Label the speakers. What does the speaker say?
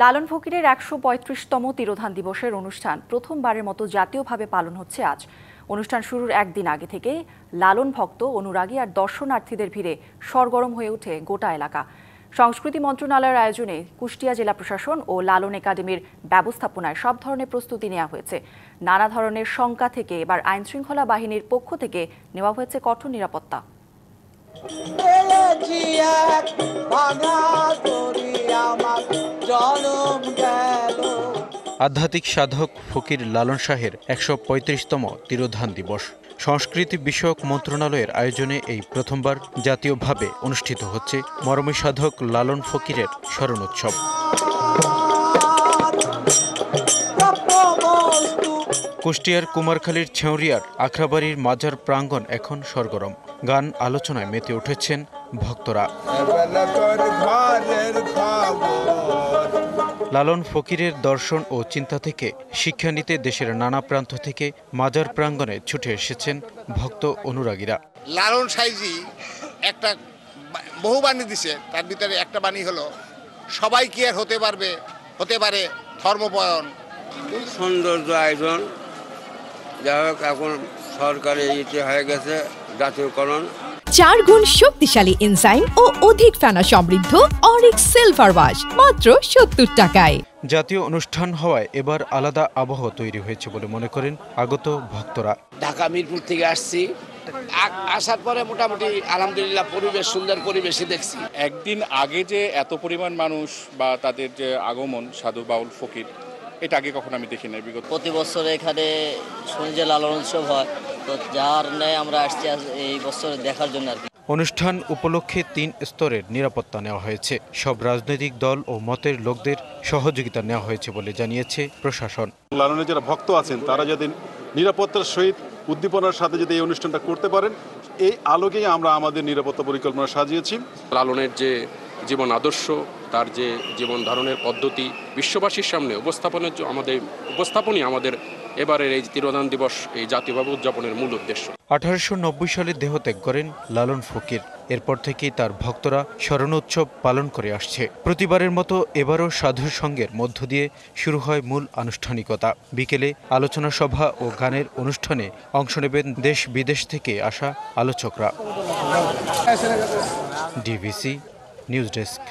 Speaker 1: লালন ফকিরের ১৩৫তম তিরোধান দিবসের অনুষ্ঠান প্রথমবারের মতো জাতীয়ভাবে পালন হচ্ছে আজ। অনুষ্ঠান শুরুর একদিন আগে থেকেই লালন ভক্ত, অনুরাগী আর দর্শনার্থীদের ভিড়ে সরগরম হয়ে ওঠে গোটা এলাকা। সংস্কৃতি মন্ত্রণালয়ের আয়োজনে কুষ্টিয়া জেলা প্রশাসন ও লালন একাডেমির ব্যবস্থাপনায় সব ধরনের প্রস্তুতি নেওয়া হয়েছে। নানা ধরনের শঙ্কা থেকে এবার আইনশৃঙ্খলা বাহিনীর পক্ষ থেকে নেওয়া হয়েছে কঠোর নিরাপত্তা।
Speaker 2: আধ্যাত্মিক সাধক ফকির লালন শাহের ১৩৫তম তিরোধান দিবস। সংস্কৃতি বিষয়ক মন্ত্রণালয়ের আয়োজনে এই প্রথমবার জাতীয়ভাবে অনুষ্ঠিত হচ্ছে মরমী সাধক লালন ফকিরের স্মরণ উৎসব। কুষ্টিয়ার কুমারখালীর ছেউরিয়ার আখড়াবাড়ির মাজার প্রাঙ্গণ এখন সরগরম। গান আলোচনায় মেতে উঠেছেন ভক্তরা। লালন ফকিরের দর্শন ও চিন্তা থেকে শিক্ষা নিতে দেশের নানা প্রান্ত থেকে মাজার প্রাঙ্গণে ছুটে এসেছেন ভক্ত অনুরাগীরা।
Speaker 3: লালন সাইজি একটা বহু বাণী দিছে, তার ভিতরে একটা বাণী হলো সবাই কি আর হতে পারে ধর্মপরায়ণ।
Speaker 4: খুব সৌন্দর্য আয়োজন, যাই হোক এখন সরকারি ইতি হয়ে গেছে জাতীয়করণ।
Speaker 5: 4 গুণ শক্তিশালী এনজাইম ও অধিক ফেনা সমৃদ্ধ অরিক্স সিলভার ওয়াশ মাত্র 70 টাকায়।
Speaker 2: জাতীয় অনুষ্ঠান হওয়ায় এবার আলাদা আবহ তৈরি হয়েছে বলে মনে করেন আগত ভক্তরা।
Speaker 6: ঢাকা মিরপুর থেকে আসছি, আসার পরে মোটামুটি আলহামদুলিল্লাহ পরিবেশ, সুন্দর পরিবেশই দেখছি।
Speaker 7: একদিন আগে যে এত পরিমাণ মানুষ বা তাদের যে আগমন সাধু বাউল ফকির, এটা আগে কখনো আমি দেখি নাই বিগত।
Speaker 8: প্রতি বছর এখানে শুনি যে লালন উৎসব হয়, তো যার ন্যায় আমরা আসছি এই বছর দেখার জন্য আর কি।
Speaker 2: অনুষ্ঠান উপলক্ষে 3 স্তরের নিরাপত্তা নেওয়া হয়েছে। সব রাজনৈতিক দল ও মতের লোকদের সহযোগিতা নেওয়া হয়েছে বলে জানিয়েছে প্রশাসন।
Speaker 9: লালনের যারা ভক্ত আছেন তারা যদি নিরাপত্তার সহিত উদ্দীপনার সাথে যদি এই অনুষ্ঠানটা করতে পারেন, এই আলোকেই আমরা আমাদের নিরাপত্তা পরিকল্পনা সাজিয়েছি।
Speaker 10: লালনের যে জীবন আদর্শ, তার যে জীবন ধারণের পদ্ধতি বিশ্ববাসীর সামনে উপস্থাপনই আমাদের এবারের এই তিরোধান দিবস এই জাতীয়ভাবে উদযাপনের মূল উদ্দেশ্য।
Speaker 2: 1890 সালে দেহত্যাগ করেন লালন ফকির। এরপর থেকেই তার ভক্তরা স্মরণ উৎসব পালন করে আসছে। প্রতিবারের মতো এবারও সাধু সঙ্গের মধ্য দিয়ে শুরু হয় মূল আনুষ্ঠানিকতা। বিকেলে আলোচনা সভা ও গানের অনুষ্ঠানে অংশ নেবেন দেশ বিদেশ থেকে আসা আলোচকরা। DVC news desk.